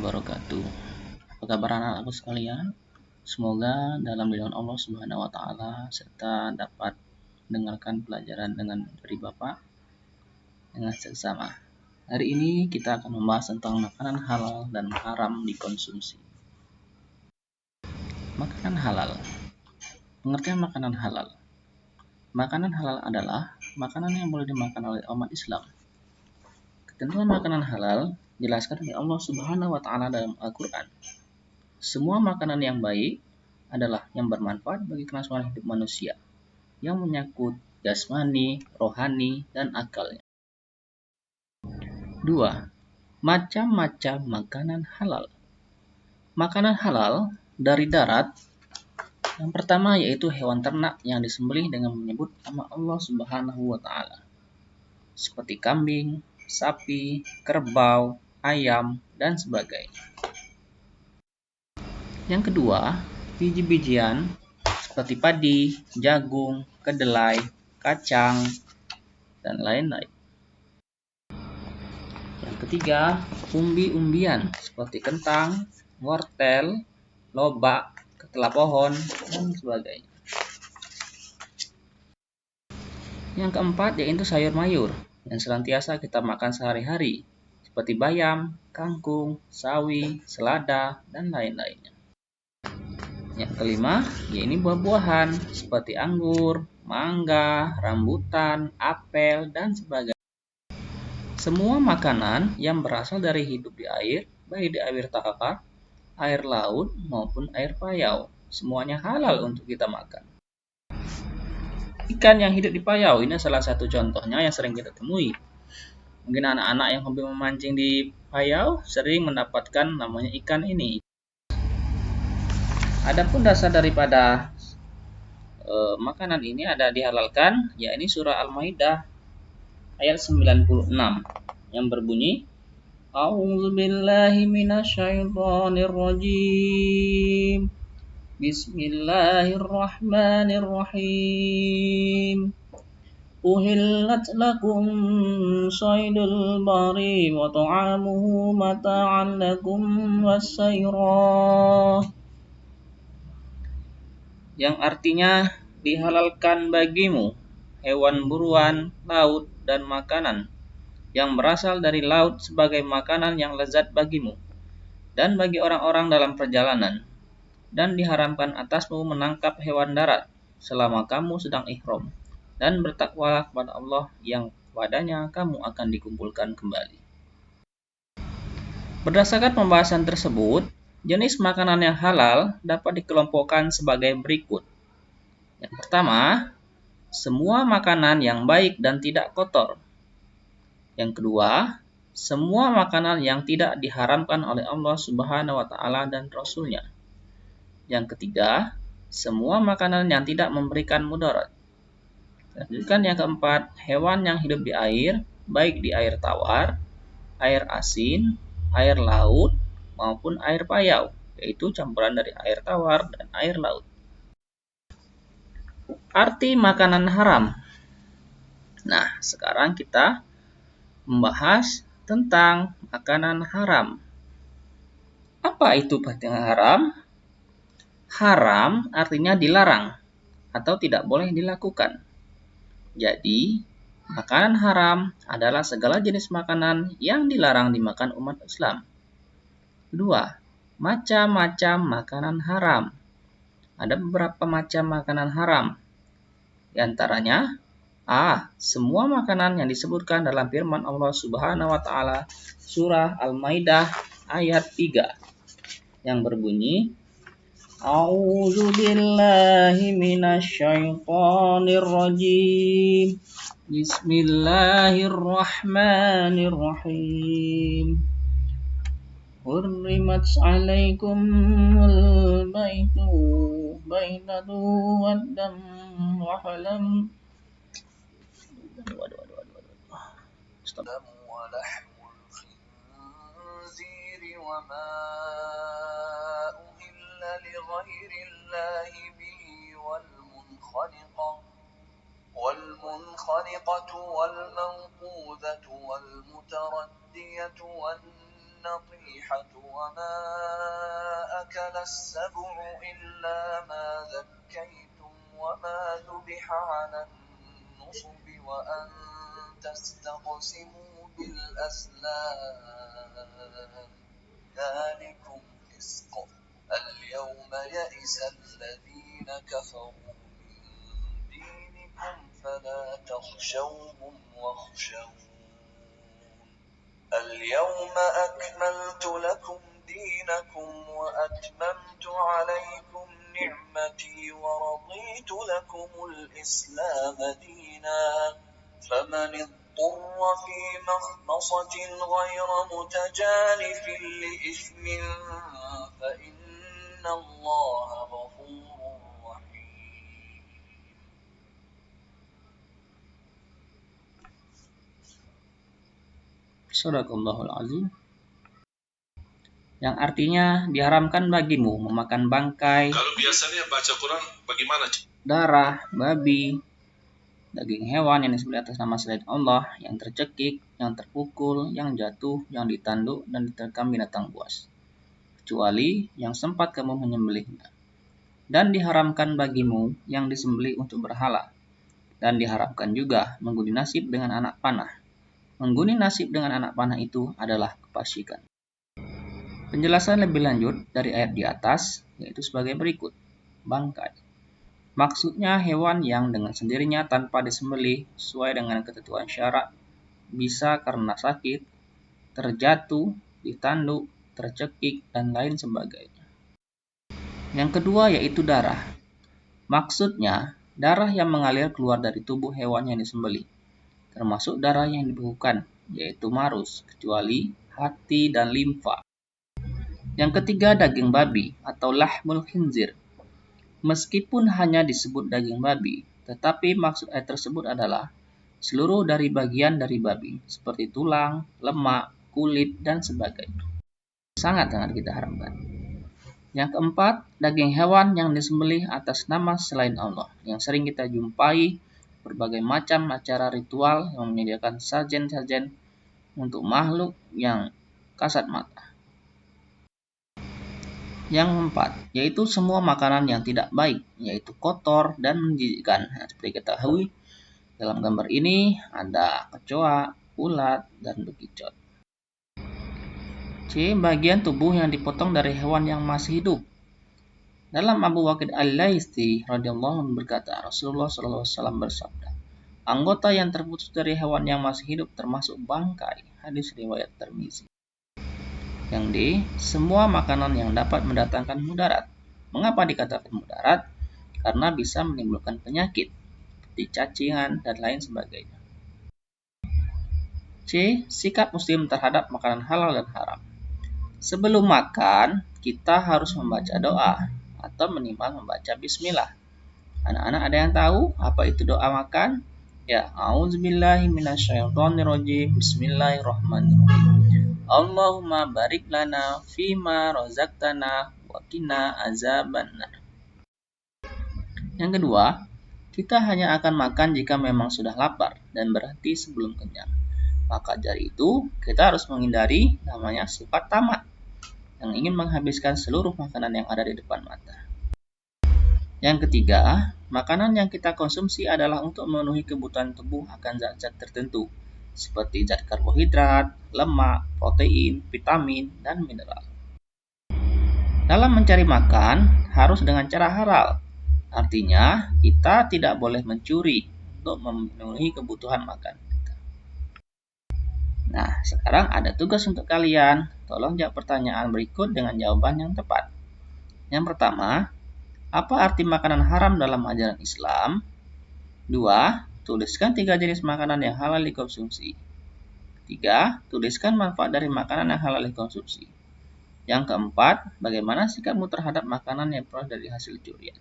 wabarakatuh. Apa kabar anak-anakku sekalian? Semoga dalam lindungan Allah Subhanahu wa taala serta dapat mendengarkan pelajaran dengan dari Bapak dengan seksama. Hari ini kita akan membahas tentang makanan halal dan haram dikonsumsi. Makanan halal. Pengertian makanan halal. Makanan halal adalah makanan yang boleh dimakan oleh umat Islam. Ketentuan makanan halal dijelaskan oleh Allah Subhanahu wa taala dalam Al-Qur'an. Semua makanan yang baik adalah yang bermanfaat bagi kelangsungan hidup manusia, yang menyangkut jasmani, rohani, dan akalnya. 2. Macam-macam makanan halal. Makanan halal dari darat. Yang pertama yaitu hewan ternak yang disembelih dengan menyebut nama Allah Subhanahu wa taala. Seperti kambing, sapi, kerbau, ayam, dan sebagainya. Yang kedua, biji-bijian seperti padi, jagung, kedelai, kacang, dan lain-lain. Yang ketiga, umbi-umbian seperti kentang, wortel, lobak, ketela pohon, dan sebagainya. Yang keempat yaitu sayur mayur yang senantiasa kita makan sehari-hari seperti bayam, kangkung, sawi, selada, dan lain-lainnya. Yang kelima, yaitu buah-buahan seperti anggur, mangga, rambutan, apel, dan sebagainya. Semua makanan yang berasal dari hidup di air, baik di air tawar, air laut, maupun air payau, semuanya halal untuk kita makan. Ikan yang hidup di payau ini salah satu contohnya yang sering kita temui. Mungkin anak-anak yang hobi memancing di payau sering mendapatkan namanya ikan ini. Adapun dasar daripada makanan ini ada dihalalkan, yakni surah Al-Maidah ayat 96 yang berbunyi A'udzubillahi minasyaitonirrajim. Bismillahirrahmanirrahim. Uhillat lakum saydul bari wa ta'amuhu mata'an lakum wassayrah. Yang artinya dihalalkan bagimu hewan buruan laut dan makanan yang berasal dari laut sebagai makanan yang lezat bagimu dan bagi orang-orang dalam perjalanan, dan diharamkan atasmu menangkap hewan darat selama kamu sedang ihram, dan bertakwalah kepada Allah yang padanya kamu akan dikumpulkan kembali. Berdasarkan pembahasan tersebut, jenis makanan yang halal dapat dikelompokkan sebagai berikut. Yang pertama, semua makanan yang baik dan tidak kotor. Yang kedua, semua makanan yang tidak diharamkan oleh Allah Subhanahu wa taala dan Rasul-Nya. Yang ketiga, semua makanan yang tidak memberikan mudarat. Lanjutkan yang keempat, hewan yang hidup di air, baik di air tawar, air asin, air laut, maupun air payau, yaitu campuran dari air tawar dan air laut. Arti makanan haram. Nah, sekarang kita membahas tentang makanan haram. Apa itu makanan haram? Haram artinya dilarang atau tidak boleh dilakukan. Jadi, makanan haram adalah segala jenis makanan yang dilarang dimakan umat Islam. Kedua, macam-macam makanan haram. Ada beberapa macam makanan haram. Di antaranya, semua makanan yang disebutkan dalam firman Allah Subhanahu wa taala surah Al-Maidah ayat 3 yang berbunyi A'udzubillahi minasyaitonirrajim. Bismillahirrahmanirrahim. Hurrimat 'alaikumul baitatu waddam wa halam ولحم الخنزير وما أهل لغير الله به والمنخنقة والموقوذة والمتردية النطيحة وما أكل السبع إلا ما ذكيتم وما ذبح على النصب وأن تستقسموا بالأزلام ذلكم فسق اليوم يئس الذين كفروا من دينكم فلا تخشوهم واخشون اليوم أكملت لكم دينكم وأتممت عليكم نعمتي ورضيت لكم الإسلام دينا فمن اضطر في مخمصة غير متجانف لإثم فإن الله غفور رحيم. Sadaqallahul azim. Yang artinya diharamkan bagimu memakan bangkai. Kalau biasanya baca Quran bagaimana? Darah, babi, daging hewan yang disembelih atas nama selain Allah, yang tercekik, yang terpukul, yang jatuh, yang ditanduk, dan diterkam binatang buas, kecuali yang sempat kamu menyembelihnya. Dan diharamkan bagimu yang disembelih untuk berhala. Dan diharamkan juga mengguni nasib dengan anak panah. Mengguni nasib dengan anak panah itu adalah kefasikan. Penjelasan lebih lanjut dari ayat di atas yaitu sebagai berikut. Bangkai. Maksudnya hewan yang dengan sendirinya tanpa disembelih sesuai dengan ketentuan syarak, bisa karena sakit, terjatuh, ditanduk, tercekik, dan lain sebagainya. Yang kedua yaitu darah. Maksudnya darah yang mengalir keluar dari tubuh hewan yang disembelih, termasuk darah yang dibekukan, yaitu marus, kecuali hati dan limfa. Yang ketiga daging babi atau lahmul khinzir. Meskipun hanya disebut daging babi, tetapi maksud ayat tersebut adalah seluruh dari bagian dari babi, seperti tulang, lemak, kulit, dan sebagainya. Sangat kita haramkan. Yang keempat, daging hewan yang disembelih atas nama selain Allah, yang sering kita jumpai berbagai macam acara ritual yang menyediakan sajen-sajen untuk makhluk yang kasat mata. Yang keempat, yaitu semua makanan yang tidak baik, yaitu kotor dan menjijikkan. Nah, seperti kita ketahui, dalam gambar ini ada kecoa, ulat, dan bekicot. C. Bagian tubuh yang dipotong dari hewan yang masih hidup. Dalam Abu Waqid Al-Laythi radhiyallahu anhu berkata, Rasulullah SAW bersabda, anggota yang terputus dari hewan yang masih hidup termasuk bangkai. Hadis riwayat Tirmizi. Yang D. Semua makanan yang dapat mendatangkan mudarat. Mengapa dikatakan mudarat? Karena bisa menimbulkan penyakit, seperti cacingan dan lain sebagainya. C. Sikap muslim terhadap makanan halal dan haram. Sebelum makan, kita harus membaca doa atau minimal membaca bismillah. Anak-anak ada yang tahu apa itu doa makan? Ya, a'udzubillahi minasyaitonirrajim. Bismillahirrahmanirrahim. Allahumma barik lana fima razaqtana wa qina azabannar. Yang kedua, kita hanya akan makan jika memang sudah lapar dan berhenti sebelum kenyang. Maka dari itu, kita harus menghindari namanya sifat tamak, yang ingin menghabiskan seluruh makanan yang ada di depan mata. Yang ketiga, makanan yang kita konsumsi adalah untuk memenuhi kebutuhan tubuh akan zat-zat tertentu, seperti zat karbohidrat, lemak, protein, vitamin, dan mineral. Dalam mencari makan, harus dengan cara halal. Artinya, kita tidak boleh mencuri untuk memenuhi kebutuhan makan kita. Nah, sekarang ada tugas untuk kalian. Tolong jawab pertanyaan berikut dengan jawaban yang tepat. Yang pertama, apa arti makanan haram dalam ajaran Islam? 2. Tuliskan 3 jenis makanan yang halal dikonsumsi. 3. Tuliskan manfaat dari makanan yang halal dikonsumsi. Yang keempat, bagaimana sikapmu terhadap makanan yang peroleh dari hasil curian?